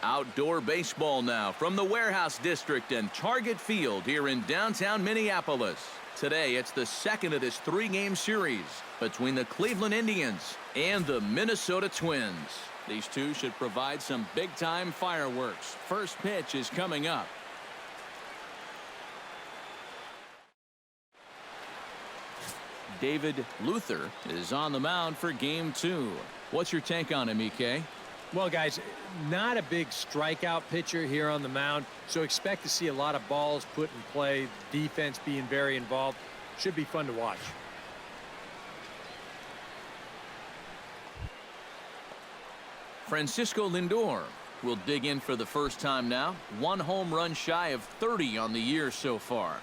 Outdoor baseball now from the Warehouse District and Target Field here in downtown Minneapolis. Today, it's the second of this three-game series between the Cleveland Indians and the Minnesota Twins. These two should provide some big-time fireworks. First pitch is coming up. David Luther is on the mound for game two. What's your take on him, EK? Well, guys, not a big strikeout pitcher here on the mound, so expect to see a lot of balls put in play, defense being very involved. Should be fun to watch. Francisco Lindor will dig in for the first time now. 1 home run shy of 30 on the year so far.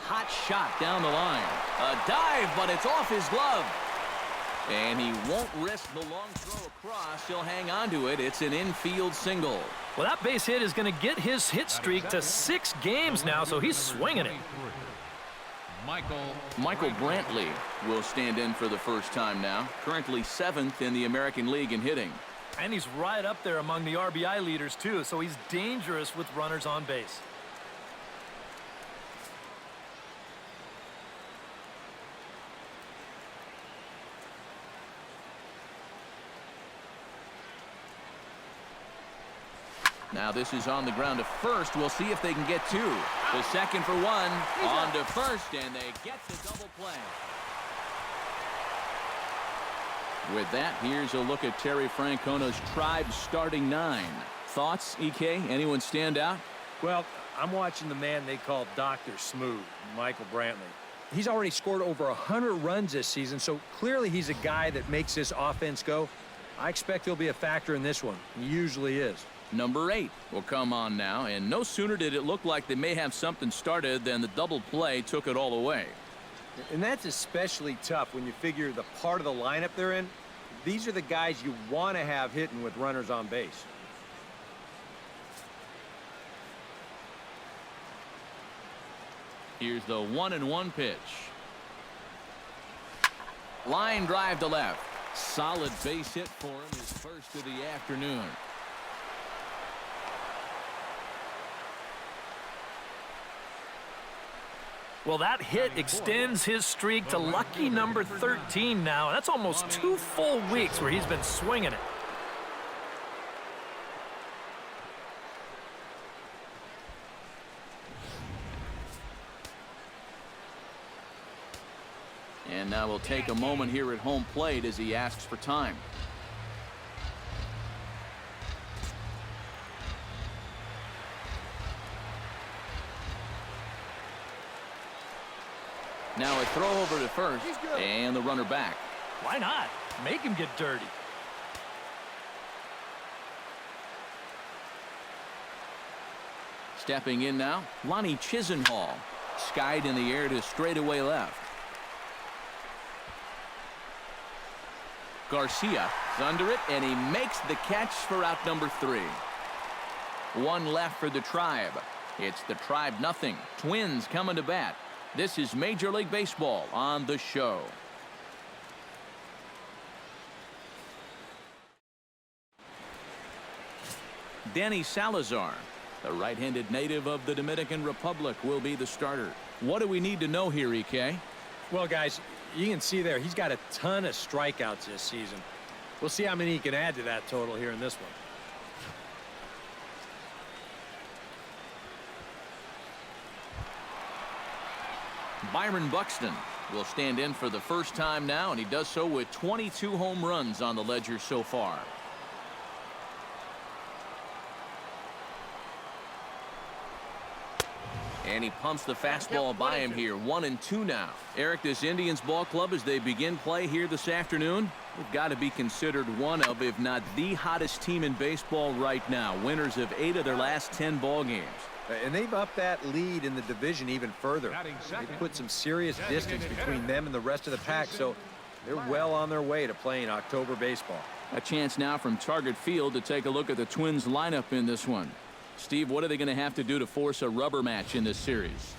Hot shot down the line. A dive, but it's off his glove. And he won't risk the long throw across. He'll hang on to it. It's an infield single. Well, that base hit is going to get his hit streak to 6 games now, so he's swinging it. Michael Brantley will stand in for the first time now. Currently 7th in the American League in hitting. And he's right up there among the RBI leaders, too, so he's dangerous with runners on base. Now this is on the ground to first. We'll see if they can get 2. The second for 1. On to first, and they get the double play. With that, here's a look at Terry Francona's Tribe starting 9. Thoughts, EK? Anyone stand out? Well, I'm watching the man they call Dr. Smooth, Michael Brantley. He's already scored over 100 runs this season, so clearly he's a guy that makes this offense go. I expect he'll be a factor in this one. He usually is. Number 8 will come on now, and no sooner did it look like they may have something started than the double play took it all away. And that's especially tough when you figure the part of the lineup they're in. These are the guys you want to have hitting with runners on base. Here's the 1-1 pitch. Line drive to left. Solid base hit for him, his first of the afternoon. Well, that hit extends his streak to lucky number 13 now. That's almost 2 full weeks where he's been swinging it. And now we'll take a moment here at home plate as he asks for time. Now a throw over to first, and the runner back. Why not? Make him get dirty. Stepping in now, Lonnie Chisenhall. Skied in the air to straightaway left. Garcia is under it, and he makes the catch for out number 3. 1 left for the Tribe. It's the Tribe nothing. Twins coming to bat. This is Major League Baseball on the show. Danny Salazar, the right-handed native of the Dominican Republic, will be the starter. What do we need to know here, EK? Well, guys, you can see there he's got a ton of strikeouts this season. We'll see how many he can add to that total here in this one. Byron Buxton will stand in for the first time now, and he does so with 22 home runs on the ledger so far. And he pumps the fastball by him here. 1-2 now. Eric, this Indians ball club, as they begin play here this afternoon, they've got to be considered one of, if not the hottest team in baseball right now. Winners of 8 of their last 10 ball games. And they've upped that lead in the division even further. They've put some serious distance between them and the rest of the pack, so they're well on their way to playing October baseball. A chance now from Target Field to take a look at the Twins lineup in this one. Steve, what are they going to have to do to force a rubber match in this series?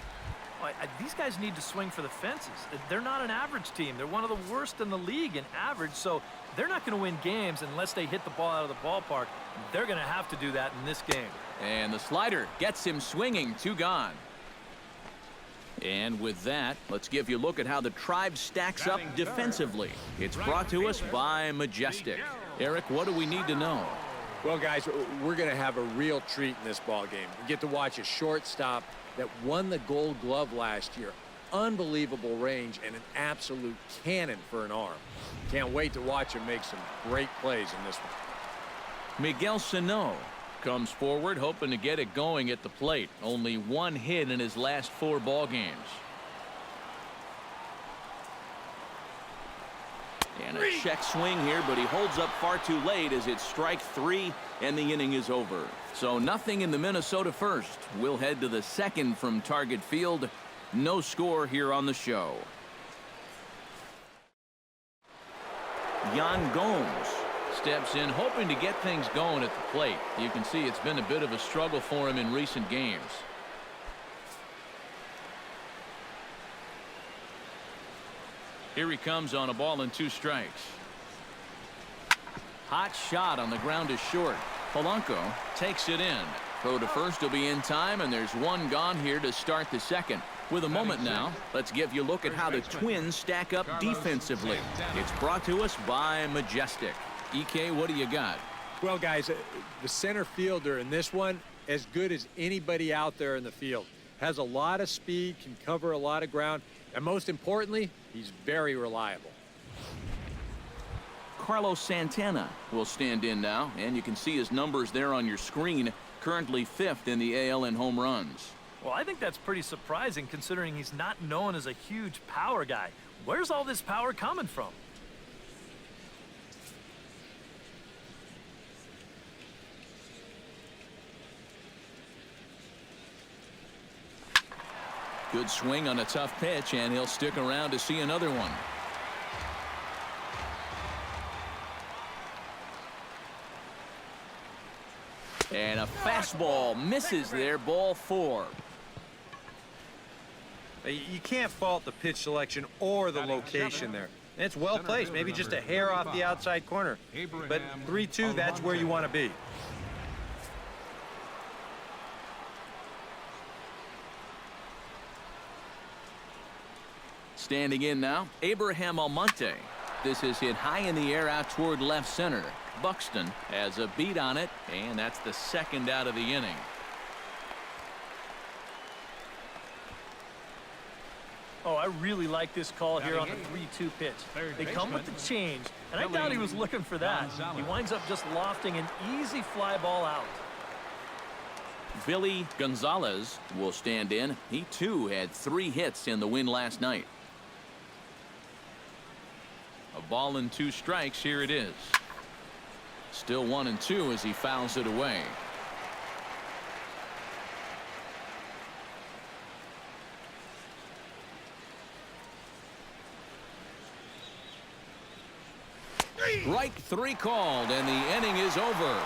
These guys need to swing for the fences. They're not an average team. They're one of the worst in the league in average, so they're not going to win games unless they hit the ball out of the ballpark. They're going to have to do that in this game. And the slider gets him swinging. 2 gone. And with that, let's give you a look at how the Tribe stacks up defensively. It's brought to us by Majestic. Eric, what do we need to know? Well, guys, we're going to have a real treat in this ball game. We get to watch a shortstop that won the Gold Glove last year. Unbelievable range and an absolute cannon for an arm. Can't wait to watch him make some great plays in this one. Miguel Sano comes forward hoping to get it going at the plate. Only 1 hit in his last 4 ball games. And a check swing here, but he holds up far too late as it's strike 3 and the inning is over. So nothing in the Minnesota first. We'll head to the second from Target Field. No score here on the show. Yan Gomes steps in hoping to get things going at the plate. You can see it's been a bit of a struggle for him in recent games. Here he comes on a ball and 2 strikes. Hot shot on the ground is short. Polanco takes it in. Throw to first will be in time, and there's 1 gone here to start the second. With a moment now, let's give you a look at how the Twins stack up defensively. It's brought to us by Majestic. EK, what do you got? Well, guys, the center fielder in this one, as good as anybody out there in the field. Has a lot of speed, can cover a lot of ground, and most importantly, he's very reliable. Carlos Santana will stand in now, and you can see his numbers there on your screen. Currently 5th in the AL in home runs. Well, I think that's pretty surprising considering he's not known as a huge power guy. Where's all this power coming from? Good swing on a tough pitch, and he'll stick around to see another one. And a fastball misses there, ball 4. You can't fault the pitch selection or the location there. It's well placed, maybe just a hair off the outside corner. But 3-2, that's where you want to be. Standing in now, Abraham Almonte. This is hit high in the air out toward left center. Buxton has a beat on it, and that's the 2nd out of the inning. Oh, I really like this call here on the 3-2 pitch. They come with the change, and I doubt he was looking for that. He winds up just lofting an easy fly ball out. Billy Gonzalez will stand in. He too had 3 hits in the win last night. A ball and 2 strikes. Here it is. Still 1-2 as he fouls it away. Strike 3 called, and the inning is over.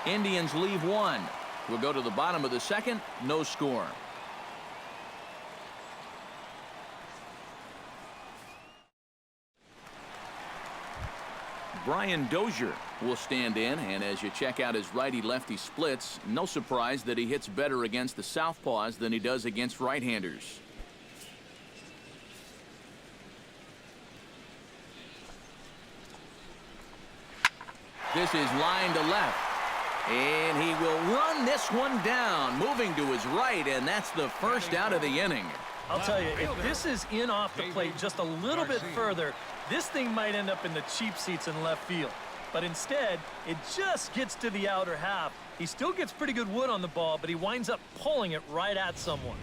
Indians leave 1. We'll go to the bottom of the second. No score. Brian Dozier will stand in, and as you check out his righty-lefty splits, no surprise that he hits better against the southpaws than he does against right-handers. This is line to left, and he will run this one down, moving to his right, and that's the 1st out of the inning. I'll tell you, if this is in off the plate just a little bit further, this thing might end up in the cheap seats in left field. But instead, it just gets to the outer half. He still gets pretty good wood on the ball, but he winds up pulling it right at someone.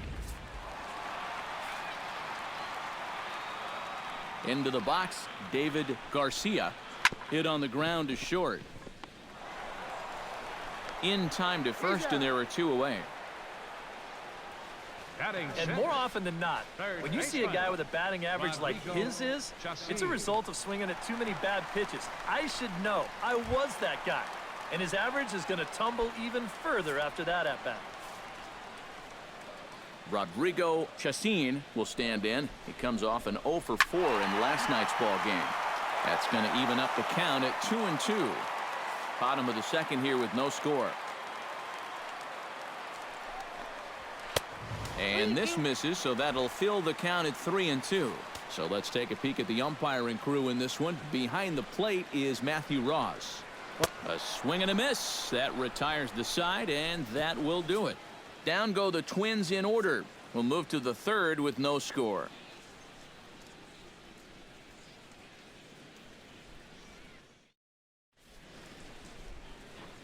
Into the box, David Garcia. Hit on the ground is short. In time to first, and there are 2 away. And more often than not, when you see a guy with a batting average like his is, it's a result of swinging at too many bad pitches. I should know. I was that guy. And his average is going to tumble even further after that at-bat. Rodrigo Chacin will stand in. He comes off an 0 for 4 in last night's ball game. That's going to even up the count at 2-2. Bottom of the second here with no score. And this misses, so that'll fill the count at 3-2. So let's take a peek at the umpiring crew in this one. Behind the plate is Matthew Ross. A swing and a miss. That retires the side, and that will do it. Down go the Twins in order. We'll move to the third with no score.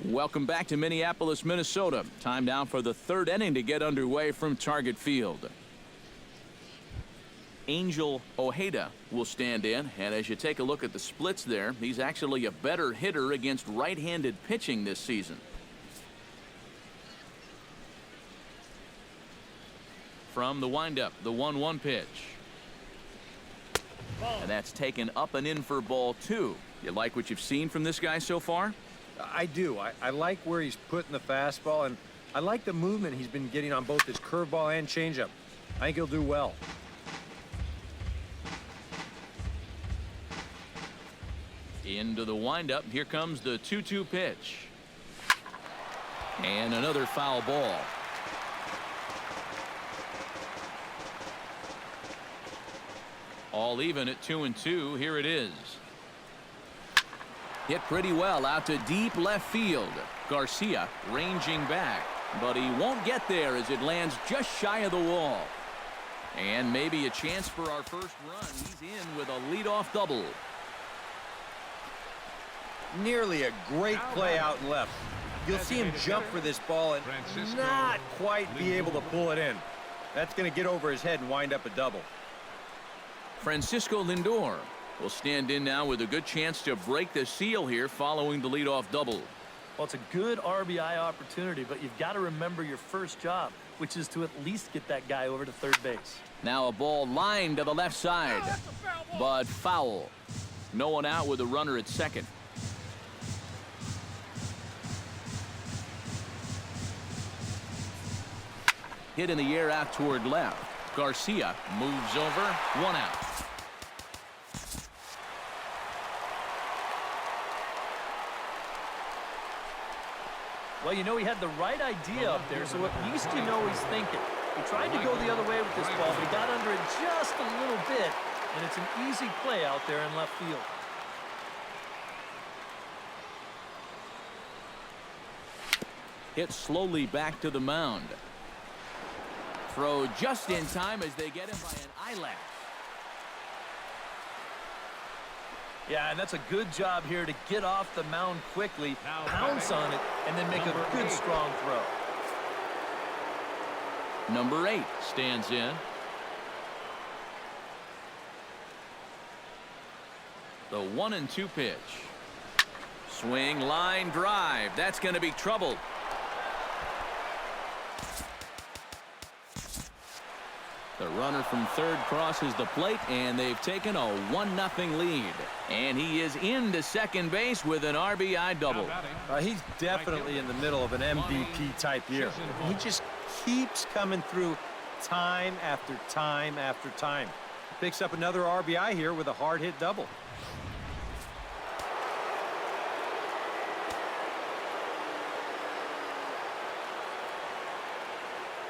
Welcome back to Minneapolis, Minnesota. Time now for the third inning to get underway from Target Field. Angel Ojeda will stand in, and as you take a look at the splits there, he's actually a better hitter against right-handed pitching this season. From the windup, the 1-1 pitch. And that's taken up and in for ball 2. You like what you've seen from this guy so far? I do. I like where he's putting the fastball, and I like the movement he's been getting on both his curveball and changeup. I think he'll do well. Into the windup. Here comes the 2-2 pitch. And another foul ball. All even at 2-2. Here it is. Hit pretty well out to deep left field. Garcia ranging back, but he won't get there as it lands just shy of the wall. And maybe a chance for our first run. He's in with a leadoff double. Nearly a great play out and left. You'll see him jump for this ball and not quite be able to pull it in. That's going to get over his head and wind up a double. Francisco Lindor will stand in now with a good chance to break the seal here following the leadoff double. Well, it's a good RBI opportunity, but you've got to remember your first job, which is to at least get that guy over to third base. Now a ball lined to the left side, but foul. No one out with a runner at second. Hit in the air out toward left. Garcia moves over, 1 out. Well, you know, he had the right idea up there, so at least you know he's thinking. He tried to go the other way with this ball, but he got under it just a little bit, and it's an easy play out there in left field. Hit slowly back to the mound. Throw just in time as they get him by an eyelash. Yeah, and that's a good job here to get off the mound quickly, pounce on it, and then make a good, strong throw. Number 8 stands in. The 1-2 pitch. Swing, line, drive. That's going to be trouble. The runner from third crosses the plate, and they've taken a 1-0 lead. And he is into second base with an RBI double. He's definitely in the middle of an MVP type year. He just keeps coming through time after time after time. He picks up another RBI here with a hard hit double.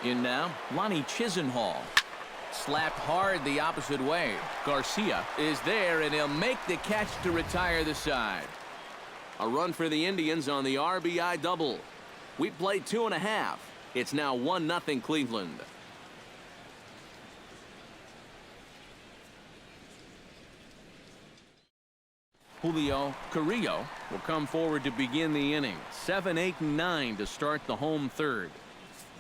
In now, Lonnie Chisenhall. Slapped hard the opposite way. Garcia is there, and he'll make the catch to retire the side. A run for the Indians on the RBI double. We played 2.5. It's now 1-0 Cleveland. Julio Carrillo will come forward to begin the inning. 7, 8, and 9 to start the home third.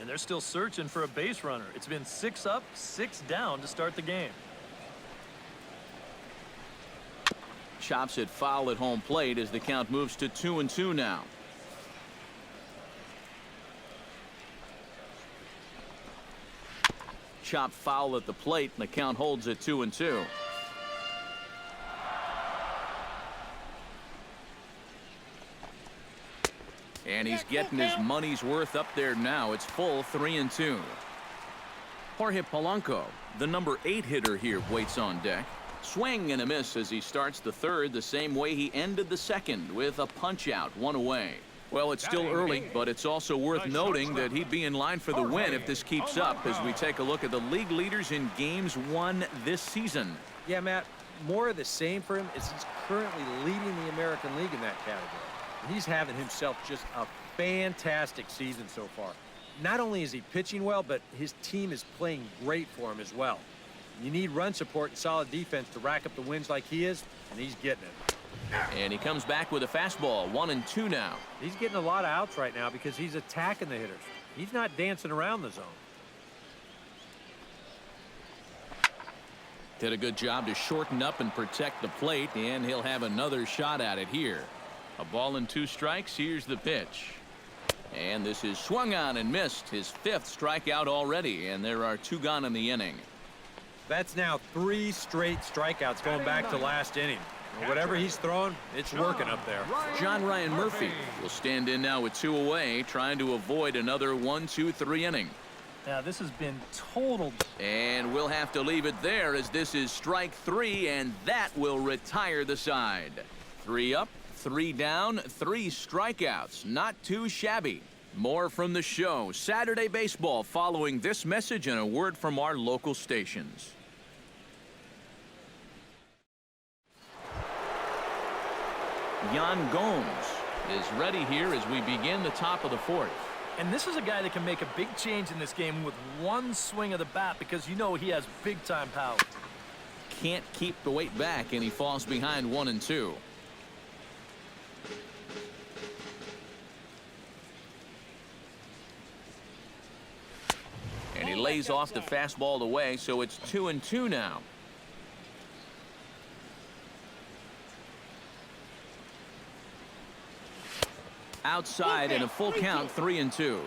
And they're still searching for a base runner. It's been 6 up, 6 down to start the game. Chops it foul at home plate as the count moves to 2-2 now. Chop foul at the plate, and the count holds at 2-2. And he's getting his money's worth up there now. It's full 3-2. Jorge Polanco, the number 8 hitter here, waits on deck. Swing and a miss as he starts the third the same way he ended the second, with a punch out, 1 away. Well, it's still early, but it's also worth noting that he'd be in line for the win if this keeps up as we take a look at the league leaders in games won this season. Yeah, Matt, more of the same for him is he's currently leading the American League in that category. He's having himself just a fantastic season so far. Not only is he pitching well, but his team is playing great for him as well. You need run support and solid defense to rack up the wins like he is, and he's getting it. And he comes back with a fastball, 1-2 now. He's getting a lot of outs right now because he's attacking the hitters. He's not dancing around the zone. Did a good job to shorten up and protect the plate, and he'll have another shot at it here. A ball and 2 strikes. Here's the pitch. And this is swung on and missed. His 5th strikeout already, and there are 2 gone in the inning. That's now 3 straight strikeouts going back to last inning. Whatever he's throwing, it's working up there. John Ryan Murphy will stand in now with 2 away, trying to avoid another 1-2-3 inning. Now, this has been total. And we'll have to leave it there as this is strike 3, and that will retire the side. 3 up, 3 down, 3 strikeouts. Not too shabby. More from the show. Saturday Baseball following this message and a word from our local stations. Yan Gomes is ready here as we begin the top of the 4th. And this is a guy that can make a big change in this game with 1 swing of the bat because you know he has big-time power. Can't keep the weight back, and he falls behind 1-2. And he lays off the fastball away, so it's 2-2 now. Outside and a full count, 3-2. You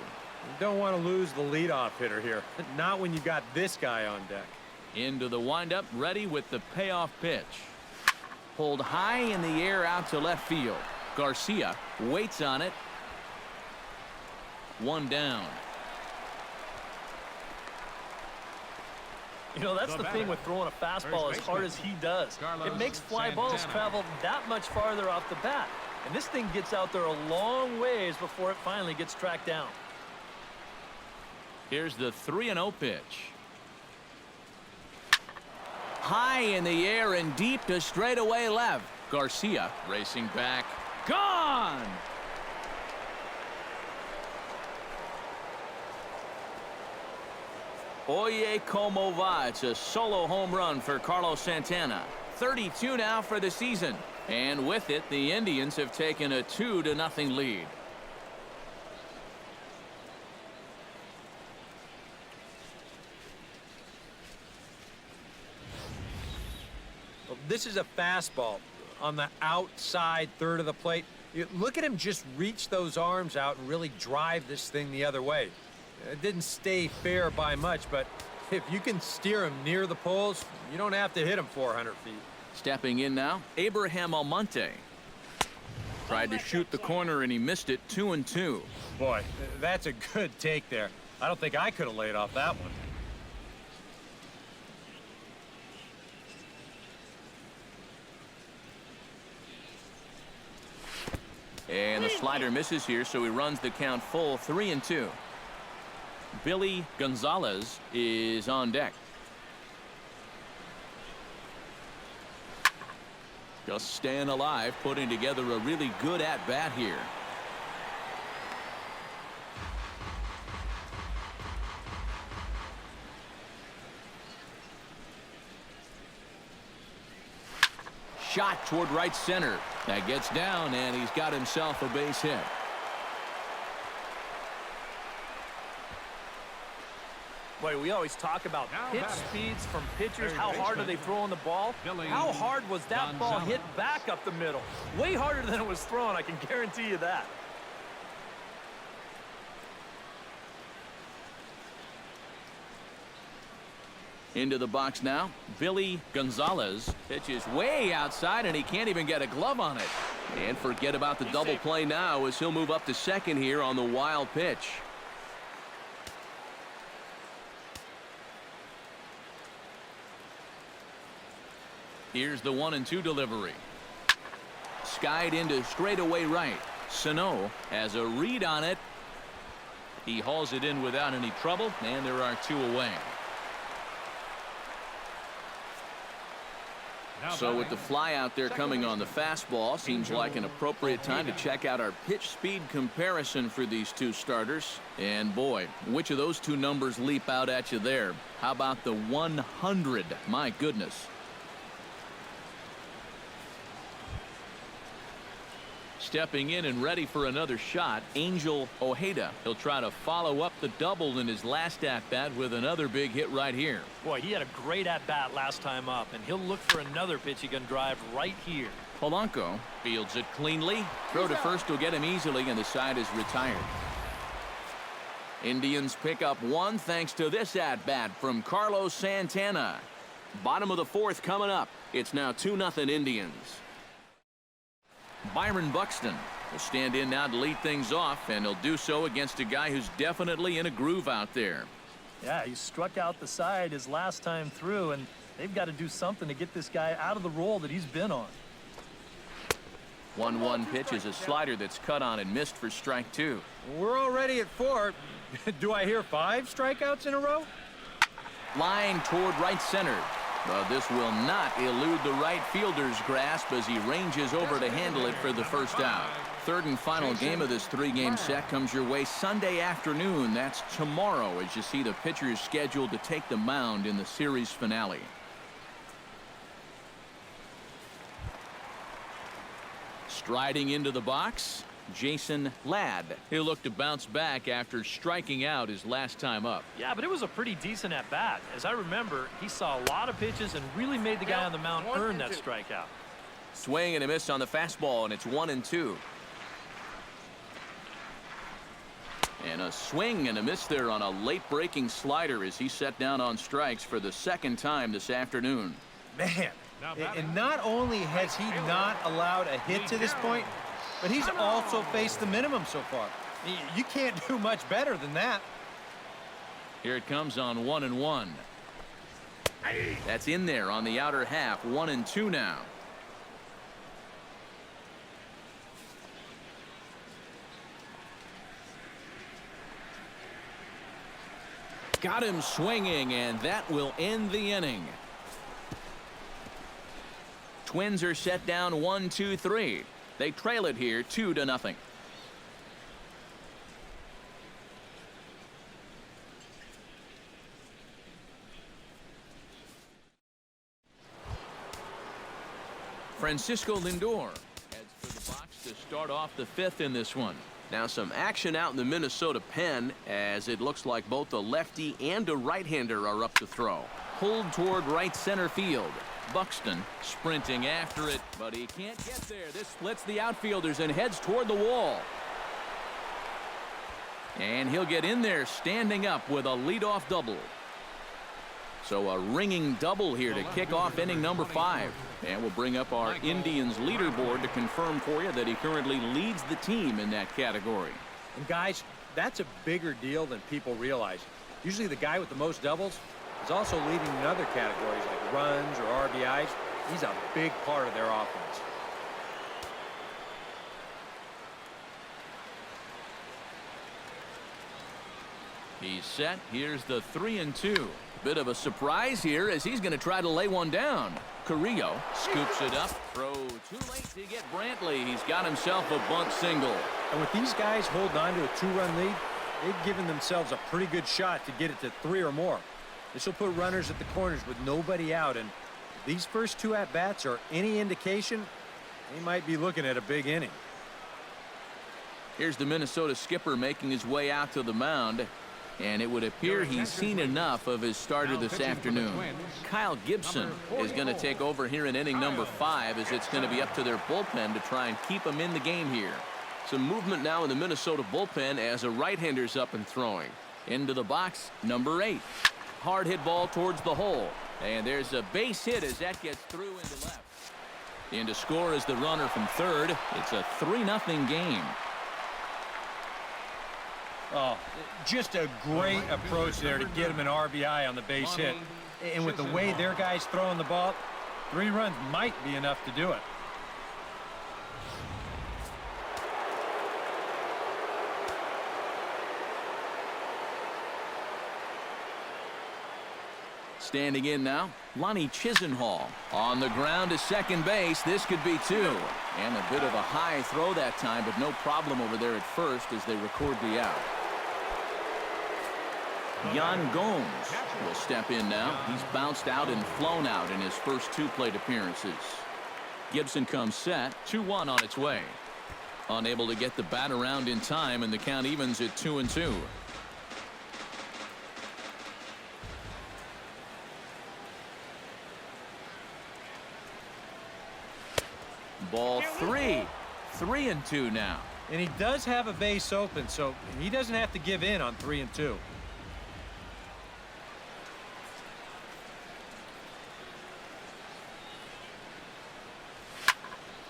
don't want to lose the leadoff hitter here. Not when you got this guy on deck. Into the windup, ready with the payoff pitch. Pulled high in the air out to left field. Garcia waits on it. 1 down. You know, that's the thing with throwing a fastball as hard as he does. It makes fly balls travel that much farther off the bat. And this thing gets out there a long ways before it finally gets tracked down. Here's the 3-0 pitch. High in the air and deep to straightaway left. Garcia racing back. Gone! Oye como va. It's a solo home run for Carlos Santana. 32 now for the season. And with it, the Indians have taken a 2-0 lead. Well, this is a fastball on the outside third of the plate. Look at him just reach those arms out and really drive this thing the other way. It didn't stay fair by much, but if you can steer him near the poles, you don't have to hit him 400 feet. Stepping in now, Abraham Almonte. Tried to shoot the corner and he missed it. 2-2. Boy, that's a good take there. I don't think I could have laid off that one. And the slider misses here, so he runs the count full. 3-2. Billy Gonzalez is on deck. Just staying alive, putting together a really good at-bat here. Shot toward right center. That gets down, and he's got himself a base hit. Boy, we always talk about pitch speeds from pitchers. How hard are they throwing the ball? How hard was that ball hit back up the middle? Way harder than it was thrown, I can guarantee you that. Into the box now, Billy Gonzalez pitches way outside, and he can't even get a glove on it. And forget about the double play now as he'll move up to second here on the wild pitch. Here's the 1-2 delivery. Skied into straightaway right. Sano has a read on it. He hauls it in without any trouble, and there are 2 away. So with the fly out there coming on the fastball, seems like an appropriate time to check out our pitch speed comparison for these 2 starters. And boy, which of those 2 numbers leap out at you there? How about the 100? My goodness. Stepping in and ready for another shot, Angel Ojeda. He'll try to follow up the double in his last at-bat with another big hit right here. Boy, he had a great at-bat last time up, and he'll look for another pitch he can drive right here. Polanco fields it cleanly. Throw to first will get him easily, and the side is retired. Indians pick up 1 thanks to this at-bat from Carlos Santana. Bottom of the 4th coming up. It's now 2-0 Indians. Byron Buxton will stand in now to lead things off, and he'll do so against a guy who's definitely in a groove out there. Yeah, he struck out the side his last time through, and they've got to do something to get this guy out of the role that he's been on. 1-1 pitch is a slider that's cut on and missed for strike 2. We're already at 4. Do I hear 5 strikeouts in a row? Line toward right center. But this will not elude the right fielder's grasp as he ranges over to handle it for the first out. 3rd and final game of this 3-game set comes your way Sunday afternoon. That's tomorrow as you see the pitchers scheduled to take the mound in the series finale. Striding into the box, Jason Ladd. He'll look to bounce back after striking out his last time up. Yeah, but it was a pretty decent at-bat. As I remember, he saw a lot of pitches and really made the guy on the mound earn that strikeout. Swing and a miss on the fastball, and it's 1-2. And a swing and a miss there on a late-breaking slider as he set down on strikes for the 2nd time this afternoon. Man, and not only has he not allowed a hit to this point, but he's also faced the minimum so far. You can't do much better than that. Here it comes on 1-1. That's in there on the outer half. 1-2 now. Got him swinging, and that will end the inning. Twins are set down 1-2-3. They trail it here 2-0. Francisco Lindor heads for the box to start off the 5th in this one. Now some action out in the Minnesota pen as it looks like both a lefty and a right-hander are up to throw. Pulled toward right center field. Buxton sprinting after it, but he can't get there. This splits the outfielders and heads toward the wall. And he'll get in there standing up with a leadoff double. So a ringing double here to kick off inning number 5. And we'll bring up our Indians leaderboard to confirm for you that he currently leads the team in that category. And guys, that's a bigger deal than people realize. Usually the guy with the most doubles is also leading in other categories like runs or RBIs. He's a big part of their offense. He's set. Here's the 3-2. Bit of a surprise here as he's going to try to lay one down. Carrillo scoops it up. Throw too late to get Brantley. He's got himself a bunt single. And with these guys holding on to a 2-run lead, they've given themselves a pretty good shot to get it to 3 or more. This will put runners at the corners with nobody out, and these first 2 at-bats are any indication, they might be looking at a big inning. Here's the Minnesota skipper making his way out to the mound, and it would appear he's seen enough of his starter this afternoon. Kyle Gibson is going to take over here in inning number 5 as it's going to be up to their bullpen to try and keep him in the game here. Some movement now in the Minnesota bullpen as a right-hander's up and throwing. Into the box, number 8. Hard hit ball towards the hole, and there's a base hit as that gets through into left. In to score is the runner from third. It's a 3-0 game. Oh, just a great approach there to get him an RBI on the base hit. And with the way their guys throwing the ball, 3 runs might be enough to do it. Standing in now, Lonnie Chisenhall. On the ground to second base. This could be 2. And a bit of a high throw that time, but no problem over there at first as they record the out. Yan Gomes will step in now. He's bounced out and flown out in his first 2 plate appearances. Gibson comes set. 2-1 on its way. Unable to get the bat around in time, and the count evens at 2-2. Ball 3. 3-2 now. And he does have a base open, so he doesn't have to give in on 3-2.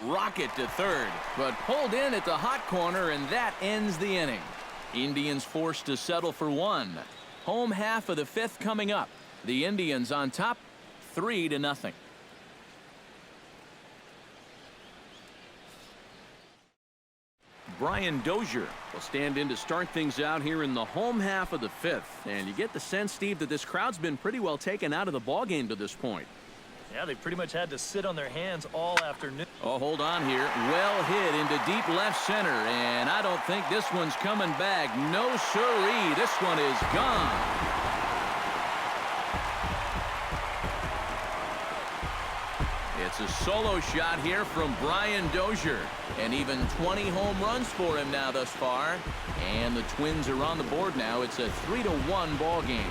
Rocket to third, but pulled in at the hot corner, and that ends the inning. Indians forced to settle for 1. Home half of the 5th coming up. The Indians on top, 3-0. Brian Dozier will stand in to start things out here in the home half of the 5th. And you get the sense, Steve, that this crowd's been pretty well taken out of the ballgame to this point. Yeah, they pretty much had to sit on their hands all afternoon. Oh, hold on here. Well hit into deep left center. And I don't think this one's coming back. No siree. This one is gone. It's a solo shot here from Brian Dozier. And even 20 home runs for him now thus far. And the Twins are on the board now. It's a 3-1 ball game.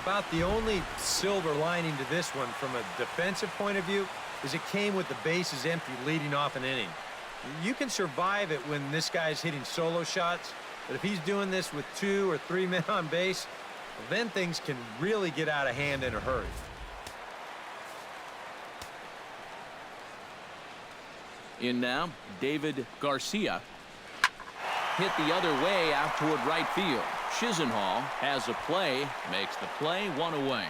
About the only silver lining to this one from a defensive point of view is it came with the bases empty leading off an inning. You can survive it when this guy's hitting solo shots, but if he's doing this with 2 or 3 men on base, well, then things can really get out of hand in a hurry. In now, David Garcia. Hit the other way out toward right field. Chisenhall has a play, makes the play, 1 away.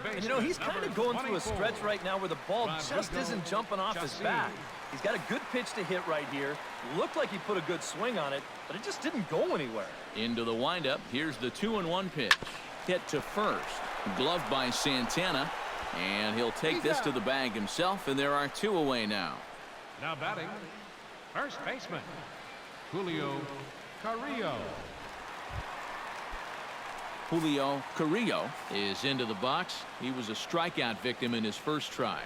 And, you know, he's kind of going through a stretch right now where the ball just isn't jumping off his bat. He's got a good pitch to hit right here. Looked like he put a good swing on it, but it just didn't go anywhere. Into the windup. Here's the 2-1 pitch. Hit to first. Gloved by Santana. And he'll take this to the bag himself, and there are 2 away now. Now batting, first baseman, Julio Carrillo. Julio Carrillo is into the box. He was a strikeout victim in his first try.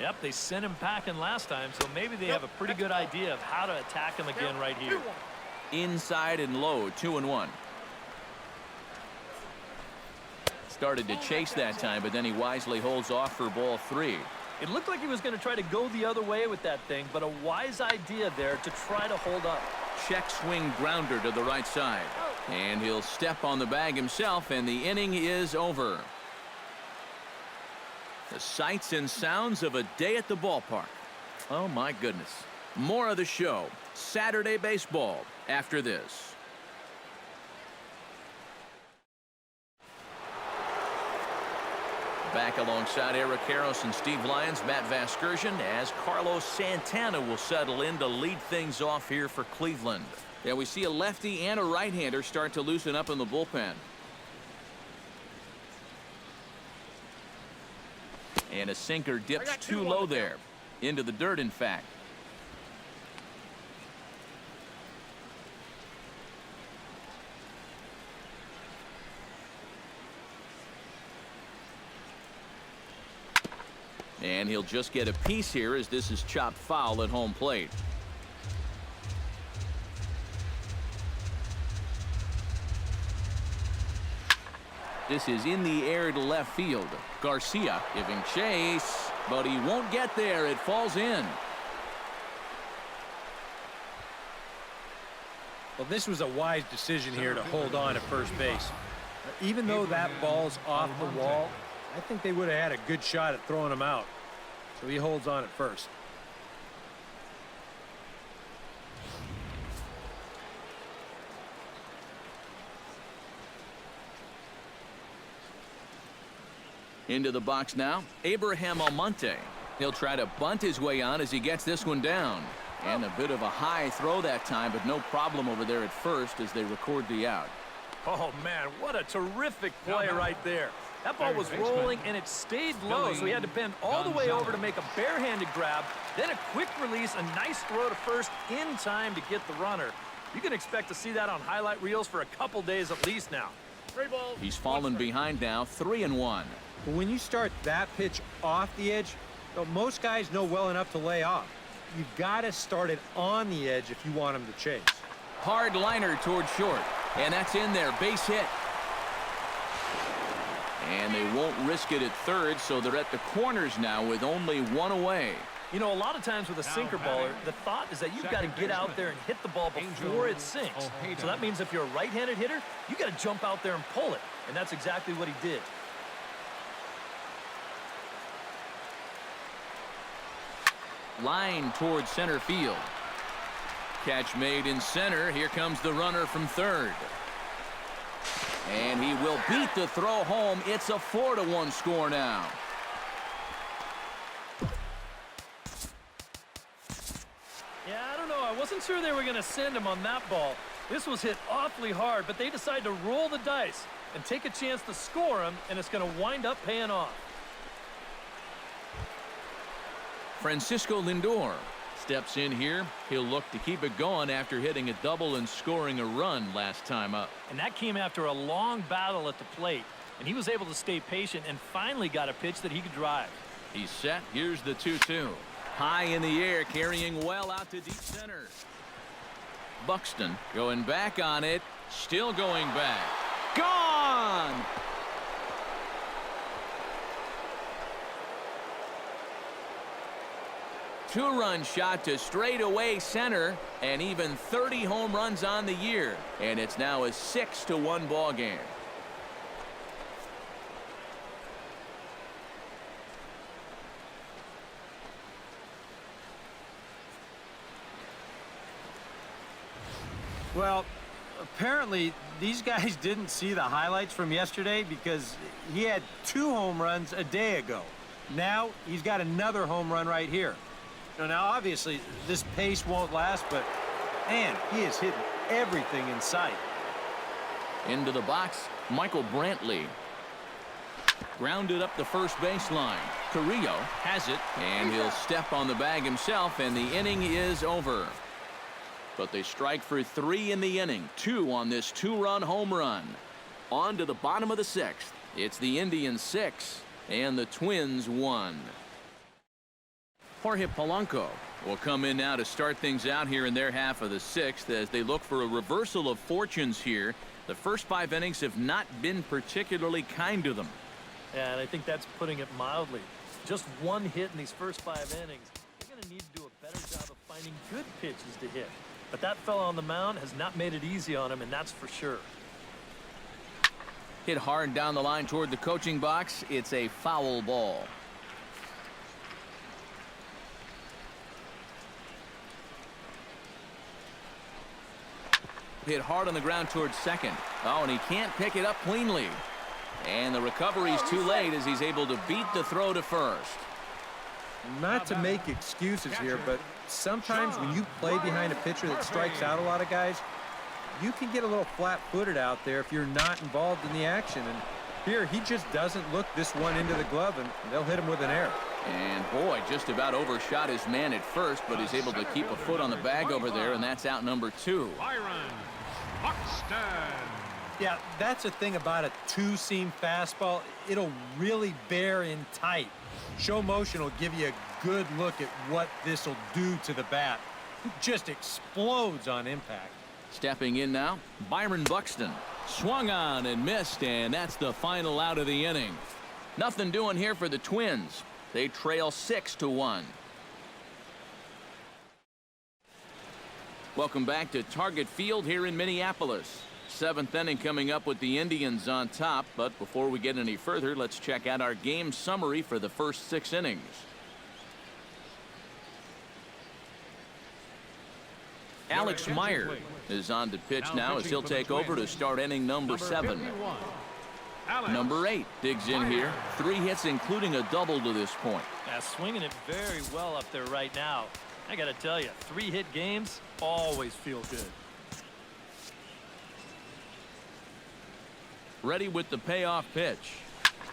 Yep, they sent him packing last time, so maybe they have a pretty good idea of how to attack him again right here. Inside and low, 2-1. Started to chase that time, but then he wisely holds off for ball 3. It looked like he was going to try to go the other way with that thing, but a wise idea there to try to hold up. Check swing grounder to the right side. And he'll step on the bag himself, and the inning is over. The sights and sounds of a day at the ballpark. Oh, my goodness. More of the show. Saturday baseball after this. Back alongside Eric Karros and Steve Lyons, Matt Vasgersian, as Carlos Santana will settle in to lead things off here for Cleveland. Yeah, we see a lefty and a right-hander start to loosen up in the bullpen. And a sinker dips too low there. Into the dirt, in fact. And he'll just get a piece here as this is chopped foul at home plate. This is in the air to left field. Garcia giving chase, but he won't get there. It falls in. Well, this was a wise decision here to hold on at first base. Even though that ball's off the wall, I think they would have had a good shot at throwing him out. So he holds on at first. Into the box now, Abraham Almonte. He'll try to bunt his way on as he gets this one down. And a bit of a high throw that time, but no problem over there at first as they record the out. Oh, man, what a terrific play right there. That ball was rolling, and it stayed low, so he had to bend all the way over to make a barehanded grab, then a quick release, a nice throw to first in time to get the runner. You can expect to see that on highlight reels for a couple days at least now. He's fallen behind now, 3-1. But when you start that pitch off the edge, most guys know well enough to lay off. You've got to start it on the edge if you want him to chase. Hard liner toward short, and that's in there, base hit. And they won't risk it at third, so they're at the corners now with only one away. You know, a lot of times with a sinker baller, the thought is that you've got to get out there and hit the ball before it sinks. So that means if you're a right-handed hitter, you got to jump out there and pull it. And that's exactly what he did. Line towards center field. Catch made in center. Here comes the runner from third. And he will beat the throw home. It's a 4-1 score now. Yeah, I don't know. I wasn't sure they were going to send him on that ball. This was hit awfully hard, but they decided to roll the dice and take a chance to score him, and it's going to wind up paying off. Francisco Lindor steps in here. He'll look to keep it going after hitting a double and scoring a run last time up. And that came after a long battle at the plate, and he was able to stay patient and finally got a pitch that he could drive. He's set. Here's the 2-2. High in the air, carrying well out to deep center. Buxton going back on it. Still going back. Gone! Two-run shot to straightaway center, and even 30 home runs on the year. And it's now a 6-1 ball game. Well, apparently these guys didn't see the highlights from yesterday because he had 2 home runs a day ago. Now he's got another home run right here. Now, obviously, this pace won't last, but, man, he is hitting everything in sight. Into the box, Michael Brantley. Grounded up the first baseline. Carrillo has it, and he'll step on the bag himself, and the inning is over. But they strike for 3 in the inning, 2 on this 2-run home run. On to the bottom of the 6th. It's the Indians 6 and the Twins 1. Jorge Polanco will come in now to start things out here in their half of the 6th as they look for a reversal of fortunes here. The first 5 innings have not been particularly kind to them. Yeah, and I think that's putting it mildly. Just 1 hit in these first 5 innings. They're going to need to do a better job of finding good pitches to hit. But that fella on the mound has not made it easy on him, and that's for sure. Hit hard down the line toward the coaching box. It's a foul ball. Hit hard on the ground towards second. Oh, and he can't pick it up cleanly. And the recovery's too late as he's able to beat the throw to first. Not to make excuses here, but sometimes when you play behind a pitcher that strikes out a lot of guys, you can get a little flat-footed out there if you're not involved in the action. And here, he just doesn't look this one into the glove, and they'll hit him with an error. And boy, just about overshot his man at first, but he's able to keep a foot on the bag over there, and that's out number 2. Byron Buxton. Yeah, that's the thing about a 2-seam fastball. It'll really bear in tight. Show motion will give you a good look at what this will do to the bat. It just explodes on impact. Stepping in now, Byron Buxton. Swung on and missed, and that's the final out of the inning. Nothing doing here for the Twins. They trail 6-1. Welcome back to Target Field here in Minneapolis. Seventh inning coming up with the Indians on top. But before we get any further, let's check out our game summary for the first 6 innings. Alex Meyer is on to pitch now as he'll take over to start inning number 7. Number 8 digs in here. 3 hits, including a double to this point. Yeah, swinging it very well up there right now. I got to tell you, 3-hit games always feel good. Ready with the payoff pitch.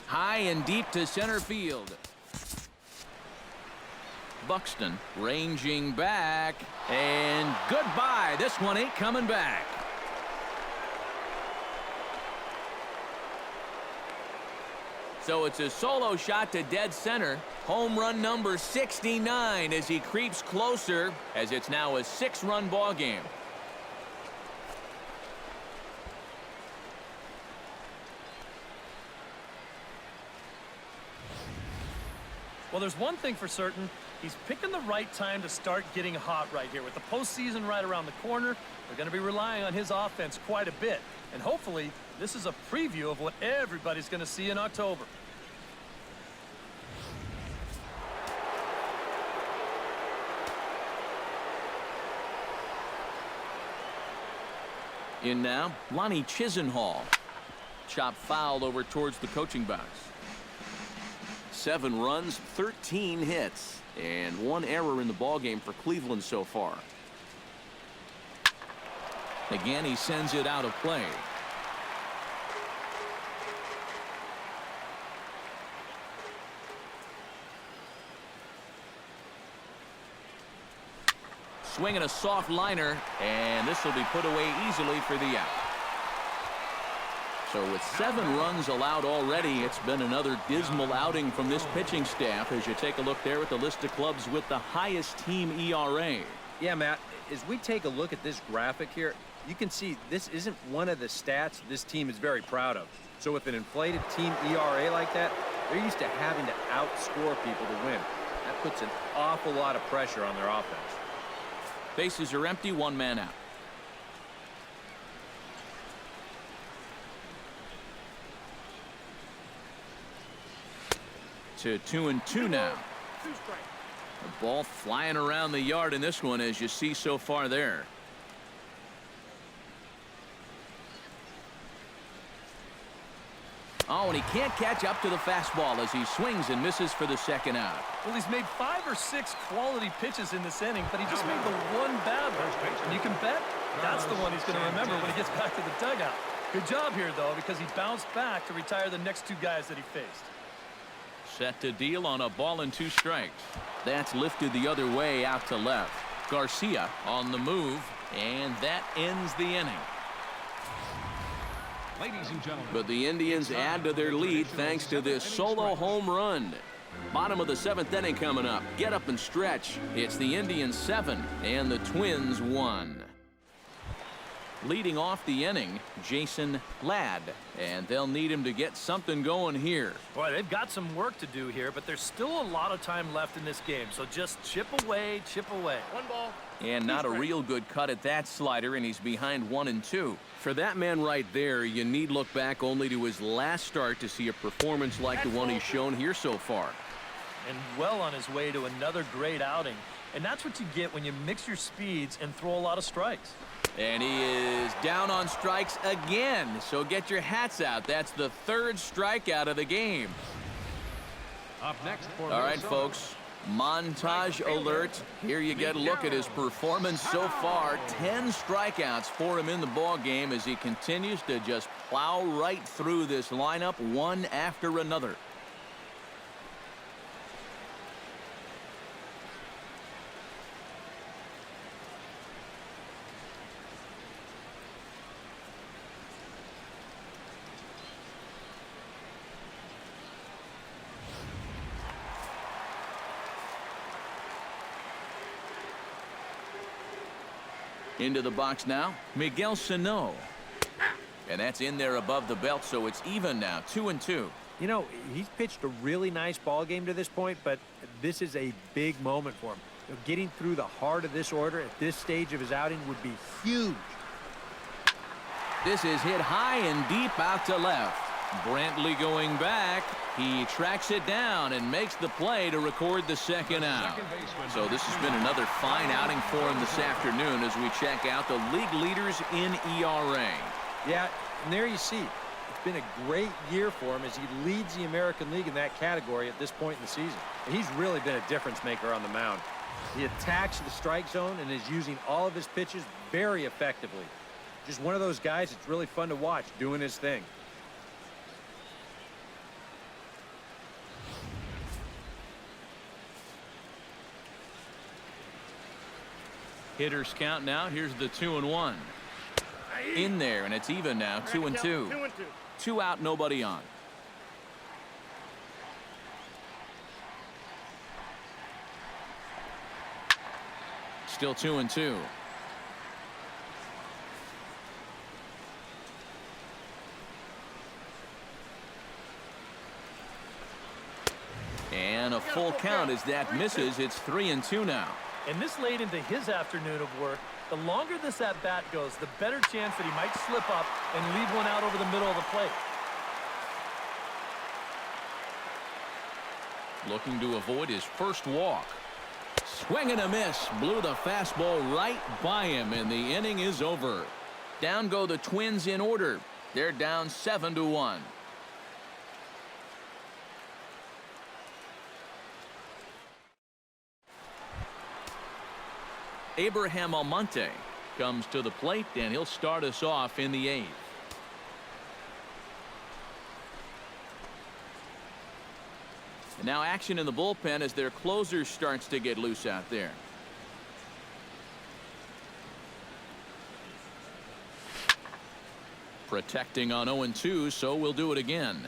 High and deep to center field. Buxton ranging back, and goodbye. This one ain't coming back. So it's a solo shot to dead center. Home run number 69 as he creeps closer, as it's now a 6-run ball game. Well, there's one thing for certain. He's picking the right time to start getting hot right here. With the postseason right around the corner, they're going to be relying on his offense quite a bit. And hopefully, this is a preview of what everybody's going to see in October. In now, Lonnie Chisenhall. Chop fouled over towards the coaching box. 7 runs, 13 hits, and 1 error in the ballgame for Cleveland so far. Again, he sends it out of play. Swinging a soft liner, and this will be put away easily for the out. So with 7 runs allowed already, it's been another dismal outing from this pitching staff as you take a look there at the list of clubs with the highest team ERA. Yeah, Matt, as we take a look at this graphic here, you can see this isn't one of the stats this team is very proud of. So with an inflated team ERA like that, they're used to having to outscore people to win. That puts an awful lot of pressure on their offense. Bases are empty, 1 man out. To 2-2 now. The ball flying around the yard in this one, as you see so far there. Oh, and he can't catch up to the fastball as he swings and misses for the second out. Well, he's made 5 or 6 quality pitches in this inning, but he just made the one bad one. And you can bet that's the one he's going to remember when he gets back to the dugout. Good job here, though, because he bounced back to retire the next 2 guys that he faced. Set to deal on a ball and 2 strikes. That's lifted the other way out to left. Garcia on the move, and that ends the inning. Ladies and gentlemen, But the Indians add to their lead thanks to this solo home run. Bottom of the 7th inning coming up. Get up and stretch. It's the Indians 7 and the Twins 1. Leading off the inning, Jason Ladd, and they'll need him to get something going here. Boy, they've got some work to do here, but there's still a lot of time left in this game, so just chip away, chip away. 1 ball. And not a real good cut at that slider, and he's behind 1-2. For that man right there, you need look back only to his last start to see a performance like the one he's shown here so far. And well on his way to another great outing. And that's what you get when you mix your speeds and throw a lot of strikes. And he is down on strikes again, so get your hats out. That's the 3rd strikeout of the game. up next for All right, Minnesota. folks, montage alert. Here you get a look at his performance so far. 10 strikeouts for him in the ball game as he continues to just plow right through this lineup one after another. Into the box now, Miguel Sano. And that's in there above the belt, so it's even now, 2-2. You know, he's pitched a really nice ball game to this point, but this is a big moment for him. You know, getting through the heart of this order at this stage of his outing would be huge. This is hit high and deep out to left. Brantley going back. He tracks it down and makes the play to record the second out. So this has been another fine outing for him this afternoon as we check out the league leaders in ERA. Yeah, and there you see, it's been a great year for him as he leads the American League in that category at this point in the season. He's really been a difference maker on the mound. He attacks the strike zone and is using all of his pitches very effectively. Just one of those guys that's really fun to watch doing his thing. Hitters count now. Here's the 2-1. In there, and it's even now, 2-2. 2 out, nobody on. Still 2-2. And a full count as that misses. It's 3-2 now. And this late into his afternoon of work, the longer this at-bat goes, the better chance that he might slip up and leave one out over the middle of the plate. Looking to avoid his first walk. Swing and a miss. Blew the fastball right by him, and the inning is over. Down go the Twins in order. They're down 7-1. Abraham Almonte comes to the plate, and he'll start us off in the 8th. And now action in the bullpen as their closer starts to get loose out there. Protecting on 0-2, so we'll do it again.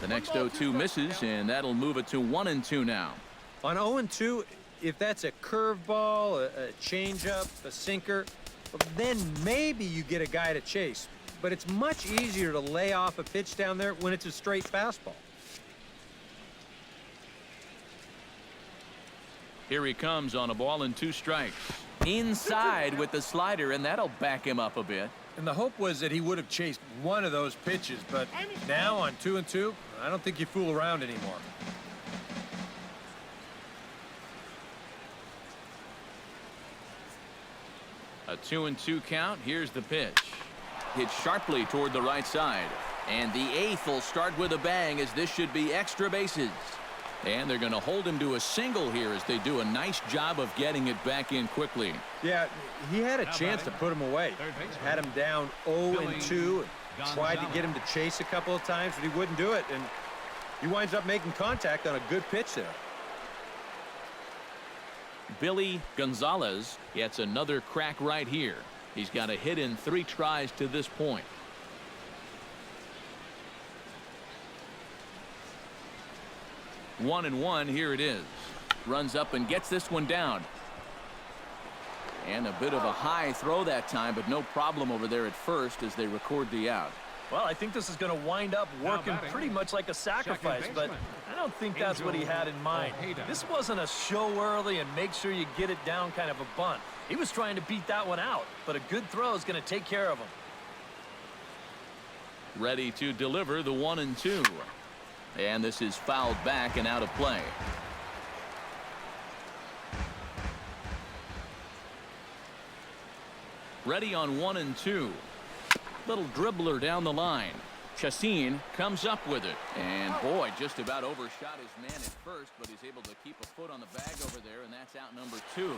The next 0-2 misses, and that'll move it to 1-2 now. On 0-2, if that's a curveball, a changeup, a sinker, then maybe you get a guy to chase. But it's much easier to lay off a pitch down there when it's a straight fastball. Here he comes on a ball and 2 strikes. Inside with the slider, and that'll back him up a bit. And the hope was that he would have chased one of those pitches, but now on 2-2, I don't think you fool around anymore. A 2-2 count. Here's the pitch. Hit sharply toward the right side. And the 8th will start with a bang, as this should be extra bases. And they're going to hold him to a single here as they do a nice job of getting it back in quickly. Yeah, he had a chance to put him away. Had him down 0-2. Tried to get him to chase a couple of times, but he wouldn't do it. And he winds up making contact on a good pitch there. Billy Gonzalez gets another crack right here. He's got a hit in 3 tries to this point. One and one. Here it is. Runs up and gets this one down. And a bit of a high throw that time, but no problem over there at first as they record the out. Well, I think this is going to wind up working pretty much like a sacrifice, but I don't think that's what he had in mind. This wasn't a show early and make sure you get it down kind of a bunt. He was trying to beat that one out, but a good throw is going to take care of him. Ready to deliver the 1-2. And this is fouled back and out of play. Ready on 1-2. Little dribbler down the line. Chacin comes up with it. And boy, just about overshot his man at first, but he's able to keep a foot on the bag over there, and that's out number 2.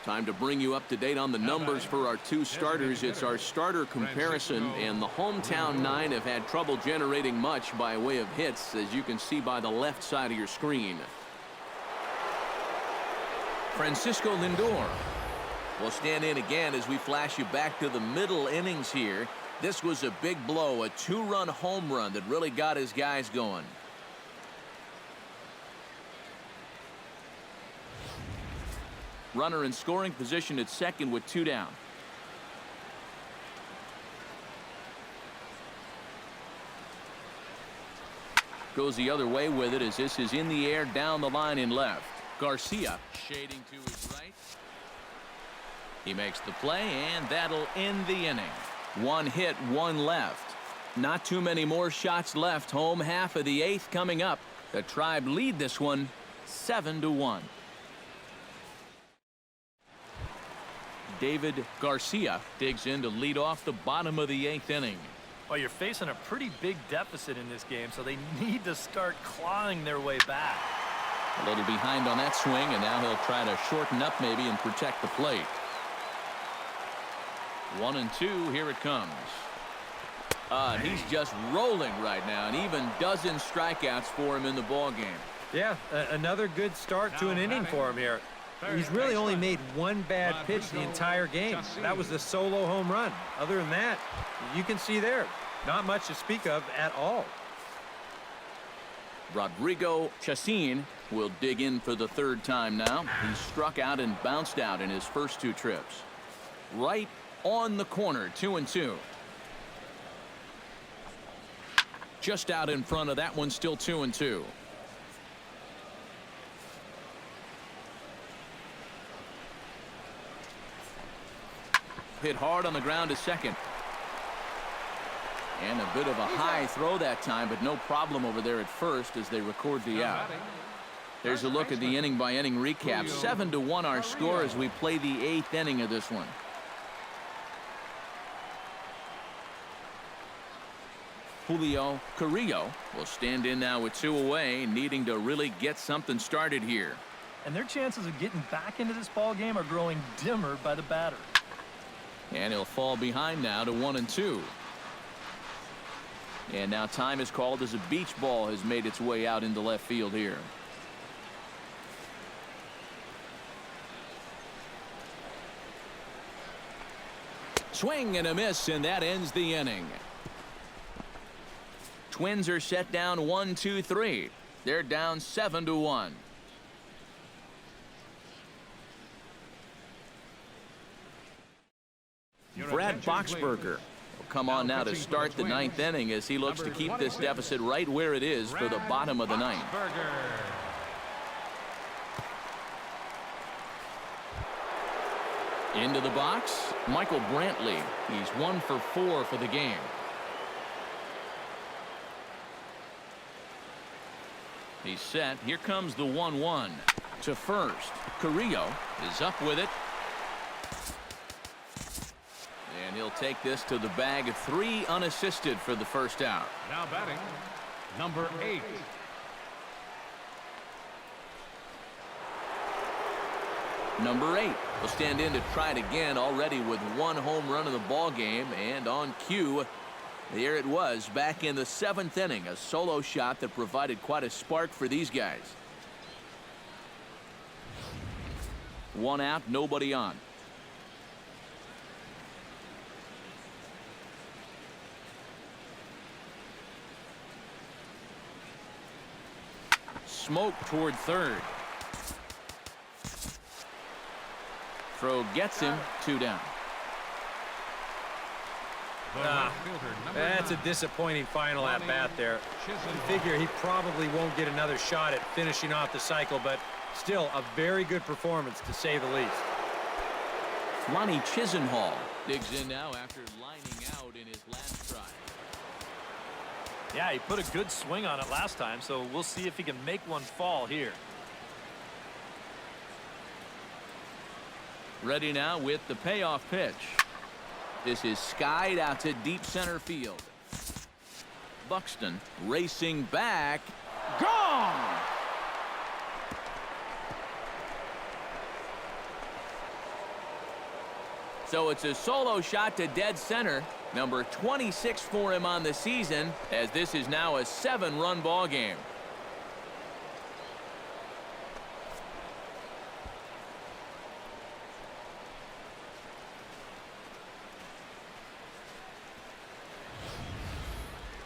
Time to bring you up to date on the numbers for our 2 starters. It's our starter comparison, and the hometown 9 have had trouble generating much by way of hits, as you can see by the left side of your screen. Francisco Lindor will stand in again as we flash you back to the middle innings here. This was a big blow, a 2-run home run that really got his guys going. Runner in scoring position at second with 2 down. Goes the other way with it as this is in the air down the line in left. Garcia shading to his right. He makes the play, and that'll end the inning. One hit, one left. Not too many more shots left. Home half of the 8th coming up. The Tribe lead this one 7-1. David Garcia digs in to lead off the bottom of the 8th inning. Well, you're facing a pretty big deficit in this game, so they need to start clawing their way back. A little behind on that swing, and now he'll try to shorten up maybe and protect the plate. 1-2, here it comes. He's just rolling right now, and even dozen strikeouts for him in the ball game. Yeah, another good start to an inning for him here. He's really only made one bad pitch the entire game. That was the solo home run. Other than that, you can see there, not much to speak of at all. Rodrigo Chacin will dig in for the 3rd time now. He struck out and bounced out in his first 2 trips. Right on the corner, 2-2. Just out in front of that one, still 2-2. Hit hard on the ground to second. And a bit of a high throw that time, but no problem over there at first as they record the out. There's a look at the inning-by-inning recap. 7-1 our score as we play the 8th inning of this one. Julio Carrillo will stand in now with 2 away, needing to really get something started here. And their chances of getting back into this ball game are growing dimmer by the batter. And he'll fall behind now to 1-2. And now time is called as a beach ball has made its way out into left field here. Swing and a miss, and that ends the inning. Twins are set down 1-2-3. They're down 7-1. Brad Boxberger will come on now to start the 9th inning as he looks to keep this deficit right where it is for the bottom of the 9th. Into the box, Michael Brantley. He's 1 for 4 for the game. He's set. Here comes the 1-1 to first. Carrillo is up with it. And he'll take this to the bag of 3 unassisted for the first out. Now batting, number 8. Number 8 will stand in to try it again, already with 1 home run in the ball game, and on cue, there it was back in the 7th inning, a solo shot that provided quite a spark for these guys. 1 out, nobody on. Smoke toward third. Throw gets him, 2 down. That's a disappointing final at bat there. You figure he probably won't get another shot at finishing off the cycle, but still a very good performance to say the least. Lonnie Chisenhall digs in now after lining out in his last try. Yeah, he put a good swing on it last time, so we'll see if he can make one fall here. Ready now with the payoff pitch. This is skied out to deep center field. Buxton racing back. Gone! So it's a solo shot to dead center. Number 26 for him on the season, as this is now a 7-run ball game.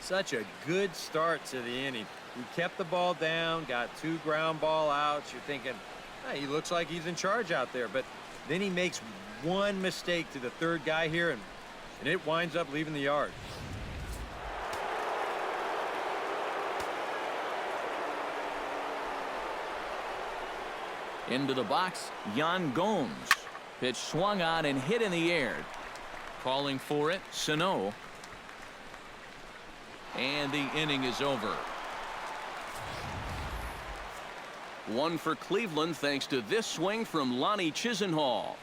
Such a good start to the inning. He kept the ball down, got 2 ground ball outs. You're thinking, hey, he looks like he's in charge out there. But then he makes one mistake to the 3rd guy here, and it winds up leaving the yard. Into the box, Yan Gomes. Pitch swung on and hit in the air. Calling for it, Sano. And the inning is over. One for Cleveland thanks to this swing from Lonnie Chisenhall.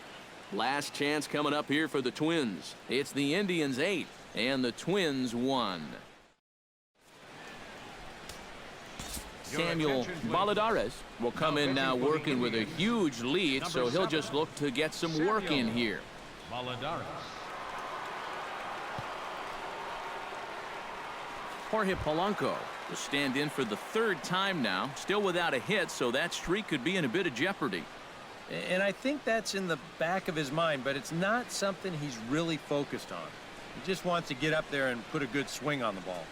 Last chance coming up here for the Twins. It's the Indians 8 and the Twins 1. Samuel Valladares will come in now working with a huge lead, so he'll just look to get some work in here. Valladares. Jorge Polanco will stand in for the third time now, still without a hit, so that streak could be in a bit of jeopardy. And I think that's in the back of his mind, but it's not something he's really focused on. He just wants to get up there and put a good swing on the ball.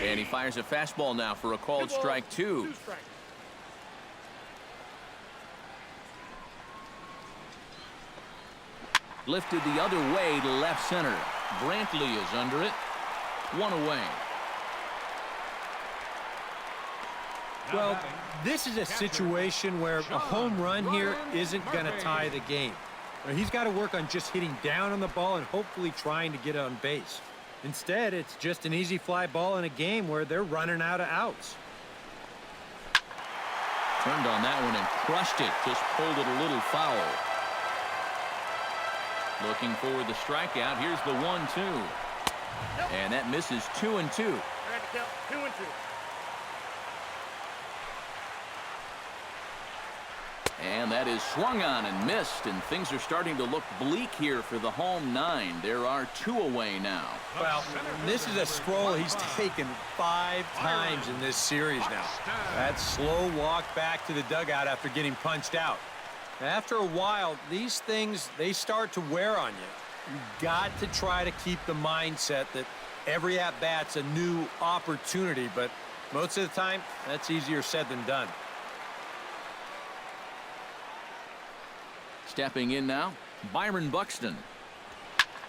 And he fires a fastball now for a called strike 2. Lifted the other way to left center. Brantley is under it. 1 away. Well, this is a situation where a home run here isn't going to tie the game. He's got to work on just hitting down on the ball and hopefully trying to get on base. Instead, it's just an easy fly ball in a game where they're running out of outs. Turned on that one and crushed it. Just pulled it a little foul. Looking for the strikeout. Here's the 1-2. And that misses 2-2. And that is swung on and missed, and things are starting to look bleak here for the home 9. There are 2 away now. Well, this is a stroll he's taken 5 times in this series now. That slow walk back to the dugout after getting punched out. After a while, these things, they start to wear on you. You've got to try to keep the mindset that every at-bat's a new opportunity, but most of the time, that's easier said than done. Stepping in now, Byron Buxton.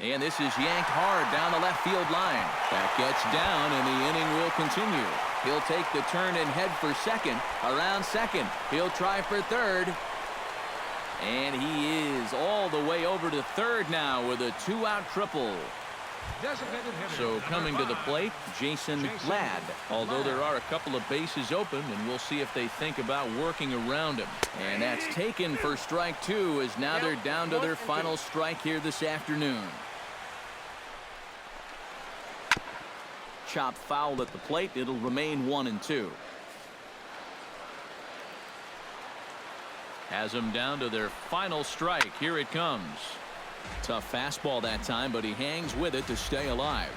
And this is yanked hard down the left field line. That gets down, and the inning will continue. He'll take the turn and head for second. Around second, he'll try for third. And he is all the way over to third now with a 2-out triple. So coming to the plate, Jason Glad. Although there are a couple of bases open, and we'll see if they think about working around him. And that's taken for strike 2, as now they're down to their final strike here this afternoon. Chopped foul at the plate. It'll remain 1-2. Has them down to their final strike. Here it comes. Tough fastball that time, but he hangs with it to stay alive.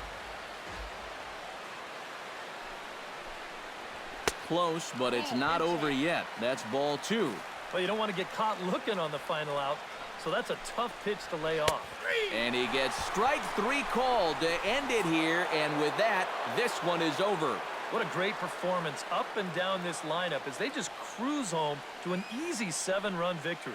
Close, but it's not over yet. That's ball 2. Well, you don't want to get caught looking on the final out, so that's a tough pitch to lay off. And he gets strike 3 called to end it here, and with that, this one is over. What a great performance up and down this lineup as they just cruise home to an easy 7-run victory.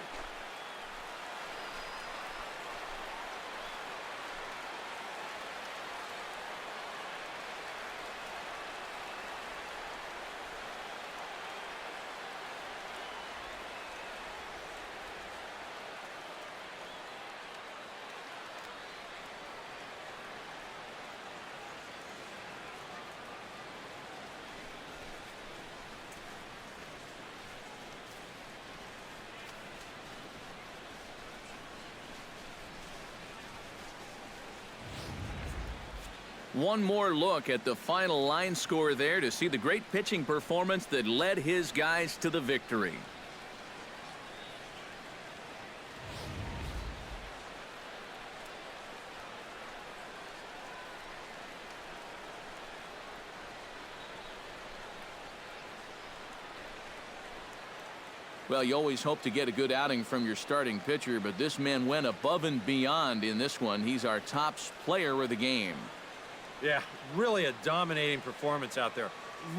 One more look at the final line score there to see the great pitching performance that led his guys to the victory. Well, you always hope to get a good outing from your starting pitcher, but this man went above and beyond in this one. He's our top player of the game. Yeah, really a dominating performance out there.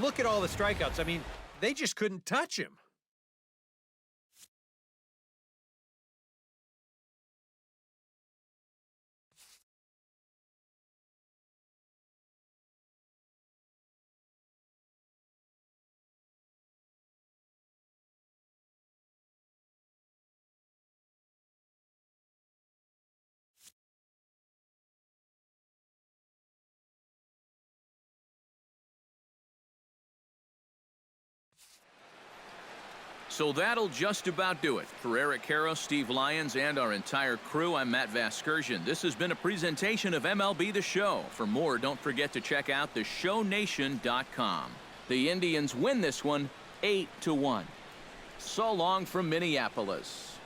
Look at all the strikeouts. I mean, they just couldn't touch him. So that'll just about do it. For Eric Karros, Steve Lyons, and our entire crew, I'm Matt Vasgersian. This has been a presentation of MLB The Show. For more, don't forget to check out theshownation.com. The Indians win this one 8-1. So long from Minneapolis.